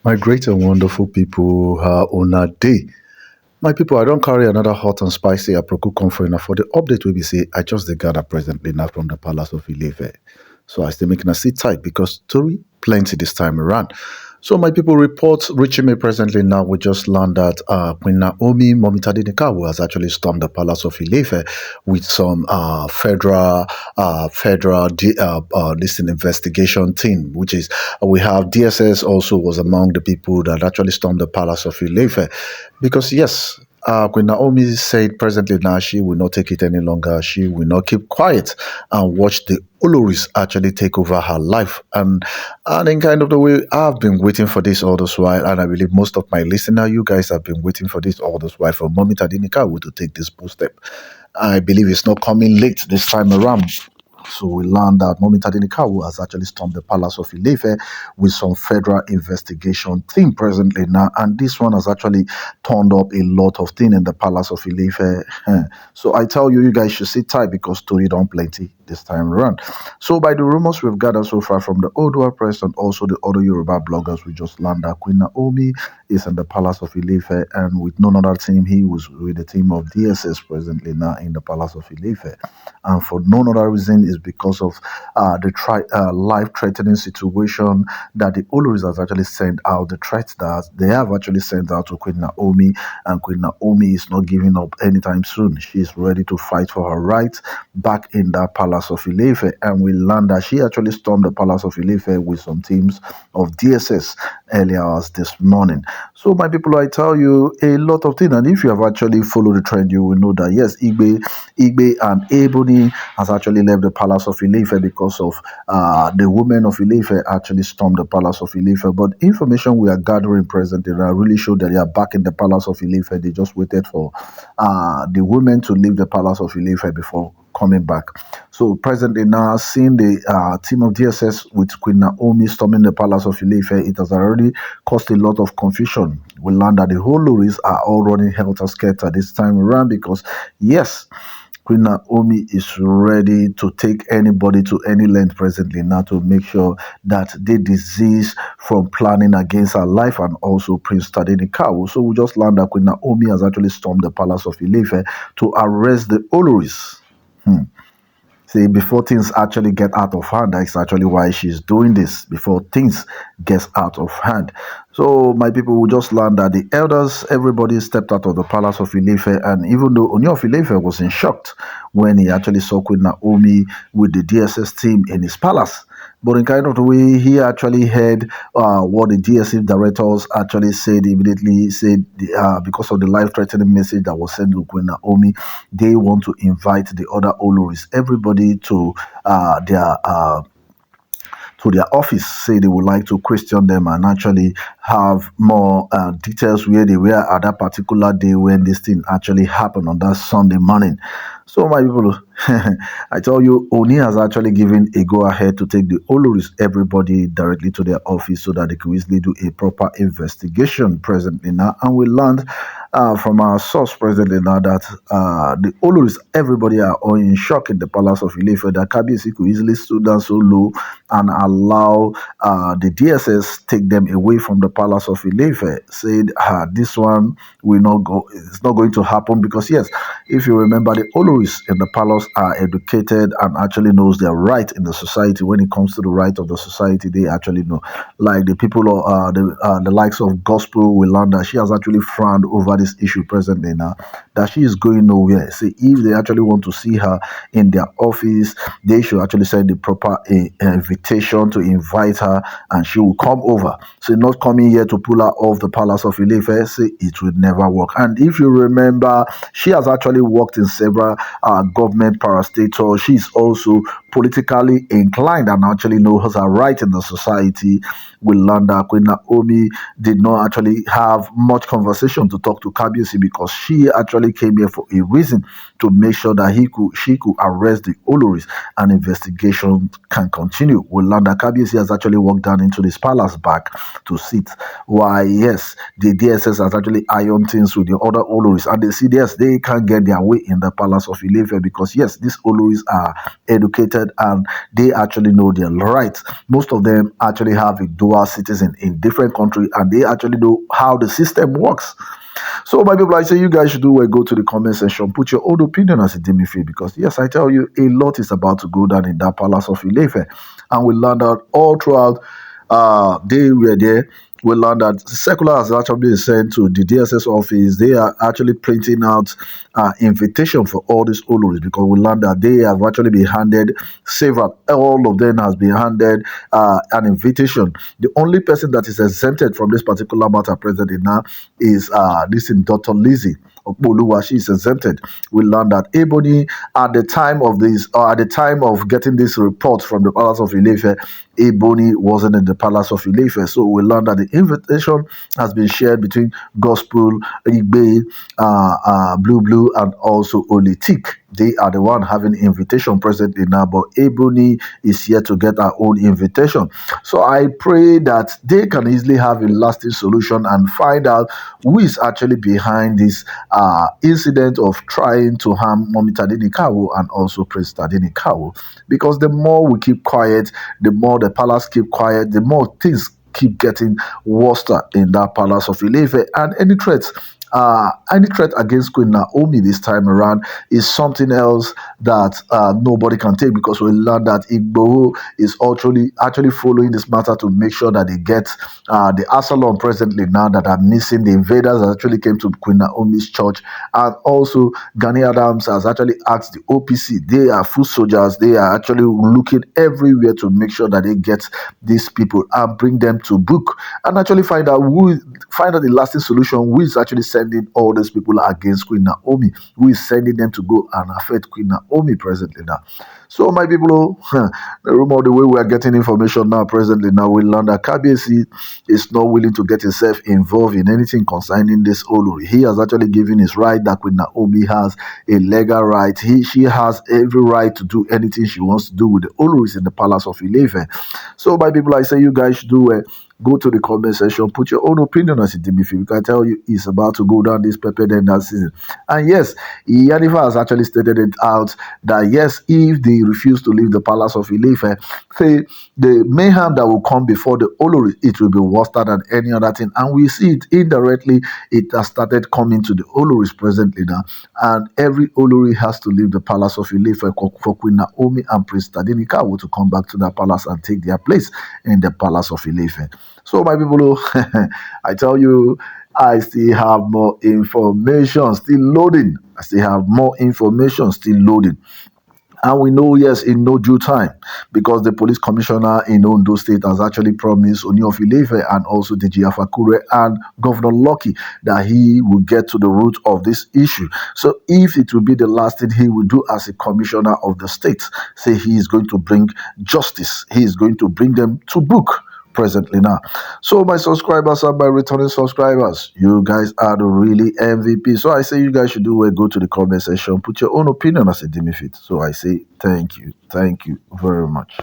My great and wonderful people, on a day. My people, I don't carry another hot and spicy aproko comfort for the update will be say I just the gather presently now from the palace of Ile Ife. So I still making a sit tight because story plenty this time around. So my people reports reaching me presently now. We just learned that Queen Naomi, Mommy Tadenikawo has actually stormed the palace of Ile Ife with some federal investigation team, which is we have DSS also was among the people that actually stormed the palace of Ile Ife because yes. Queen Naomi said presently now she will not take it any longer. She will not keep quiet and watch the Oloris actually take over her life. And in kind of the way I've been waiting for this all this while, and I believe most of my listener, you guys have been waiting for this all this while for Mommy Tadinika to take this bold step. I believe it's not coming late this time around. So we learned that Mommy Tadenikawo has actually stormed the palace of Ile Ife with some federal investigation team presently now, and this one has actually turned up a lot of things in the palace of Ile Ife. So I tell you, you guys should sit tight because story don't plenty this time around. So by the rumors we've gathered so far from the Odua press and also the other Yoruba bloggers, we just learned that Queen Naomi is in the palace of Ile Ife, and with none other team, he was with the team of DSS presently now in the palace of Ile Ife. And for no other reason is because of the life-threatening situation that the Oloris has actually sent out, the threats that they have actually sent out to Queen Naomi, and Queen Naomi is not giving up anytime soon. She is ready to fight for her rights back in that palace of Ile Ife, and we learned that she actually stormed the palace of Ile Ife with some teams of DSS earlier as this morning. So my people, I tell you a lot of things, and if you have actually followed the trend, you will know that yes, Igbe and Ebony has actually left the palace of Ile Ife because of the women of Ile Ife actually stormed the palace of Ile Ife. But information we are gathering presently that really show that they are back in the palace of Ile Ife. They just waited for the women to leave the palace of Ile Ife before coming back. So presently now, seeing the team of DSS with Queen Naomi storming the palace of Ile Ife, it has already caused a lot of confusion. We learned that the whole Loris are all running helter-skelter this time around because, yes, Queen Naomi is ready to take anybody to any length presently now to make sure that they desist from planning against her life and also Prince Tadenikawo. So we just learned that Queen Naomi has actually stormed the palace of Ile Ife to arrest the Oloris. See, before things actually get out of hand, that's actually why she's doing this, before things gets out of hand. So my people will just learn that the elders, everybody stepped out of the palace of Ile Ife, and even though Ooni of Ife was in shock when he actually saw Queen Naomi with the DSS team in his palace, but in kind of the way he actually heard what the DSF directors actually said immediately, said because of the life-threatening message that was sent to Queen Naomi, they want to invite the other Oloris, everybody to their office, say they would like to question them and actually have more details where they were at that particular day when this thing actually happened on that Sunday morning. So my people, I tell you, Oni has actually given a go-ahead to take the Oloris, everybody directly to their office so that they can easily do a proper investigation presently now. And we learned from our source presently now that the Oloris, everybody are all in shock in the palace of Ile Ife, that Kabiyesi could easily stood down so low and allow the DSS take them away from the palace of Ile Ife. Said this one will not go, it's not going to happen because yes, if you remember, the Oloris in the palace are educated and actually knows their right in the society. When it comes to the right of the society, they actually know. Like the people of the likes of Gospel will learn that she has actually frowned over this issue presently now, that she is going nowhere. See, if they actually want to see her in their office, they should actually send the proper invitation to invite her and she will come over. So not coming here to pull her off the palace of Ile Ife, see, it will never work. And if you remember, she has actually worked in several government parastatals. She's also politically inclined and actually knows her right in the society. We learned that Queen Naomi did not actually have much conversation to talk to Kabiyesi because she actually came here for a reason, to make sure that she could arrest the Oloris and investigation can continue. We learned that Kabiyesi has actually walked down into this palace back to sit why, yes, the DSS has actually ironed things with the other Oloris, and they see, yes, they can't get their way in the palace of Ile Ife because, yes, these Oloris are educated and they actually know their rights. Most of them actually have a dual citizen in different countries, and they actually know how the system works. So, my people, I say you guys should do well. Go to the comment section, put your own opinion as a demi because yes, I tell you, a lot is about to go down in that palace of Ile Ife, and we learned out all throughout. They were there. We learned that secular has actually been sent to the DSS office. They are actually printing out invitation for all these Oloris because we learned that they have actually been handed several. All of them has been handed an invitation. The only person that is exempted from this particular matter presently now is this in Dr. Lizzie Opeoluwa. She is exempted. We learned that Ebony, at the time of this, or at the time of getting this report from the Palace of Ile Ife, Ebony wasn't in the Palace of Ile Ife. So we learned that the invitation has been shared between Gospel, Igbe, Blue, and also Olitik. They are the one having invitation presently now, but Ebony is here to get her own invitation. So I pray that they can easily have a lasting solution and find out who is actually behind this incident of trying to harm Mommy Tadenikawo and also Prince Tadenikawo. Because the more we keep quiet, the more the palace keep quiet, the more things keep getting worse in that palace of Ile Ife. And any threat against Queen Naomi this time around is something else that nobody can take, because we learned that Igbo is actually following this matter to make sure that they get the Absalom presently now that are missing. The invaders actually came to Queen Naomi's church, and also Gani Adams has actually asked the OPC. They are foot soldiers. They are actually looking everywhere to make sure that they get these people and bring them to book and actually find out the lasting solution. Who is actually sending all these people against Queen Naomi? Who is sending them to go and affect Queen Naomi presently now? So, my people, the rumor, the way we are getting information now, presently now, we learn that KBC is not willing to get himself involved in anything concerning this Olori. He has actually given his right that Queen Naomi has a legal right. She has every right to do anything she wants to do with the Oloris in the palace of Ile Ife. So, my people, I say you guys should do go to the comment section, put your own opinion as a Dimifi. We can tell you it's about to go down this pepper then that season. And yes, Yanifa has actually stated it out that yes, if they refuse to leave the palace of Ile Ife, say the mayhem that will come before the Olori, it will be worse than any other thing. And we see it indirectly, it has started coming to the Oloris presently now. And every Olori has to leave the palace of Ile Ife for Queen Naomi and Prince Tadenikawo to come back to the palace and take their place in the palace of Ile Ife. So, my people, I tell you, I still have more information still loading. I still have more information still loading. And we know, yes, in no due time, because the police commissioner in Ondo State has actually promised Ooni of Ife and also the Afakure and Governor Lucky that he will get to the root of this issue. So if it will be the last thing he will do as a commissioner of the state, say he is going to bring justice, he is going to bring them to book presently now. So my subscribers and my returning subscribers, you guys are the really MVP. So I say you guys should do well. Go to the comment section, put your own opinion as a Dimifit. So I say thank you very much.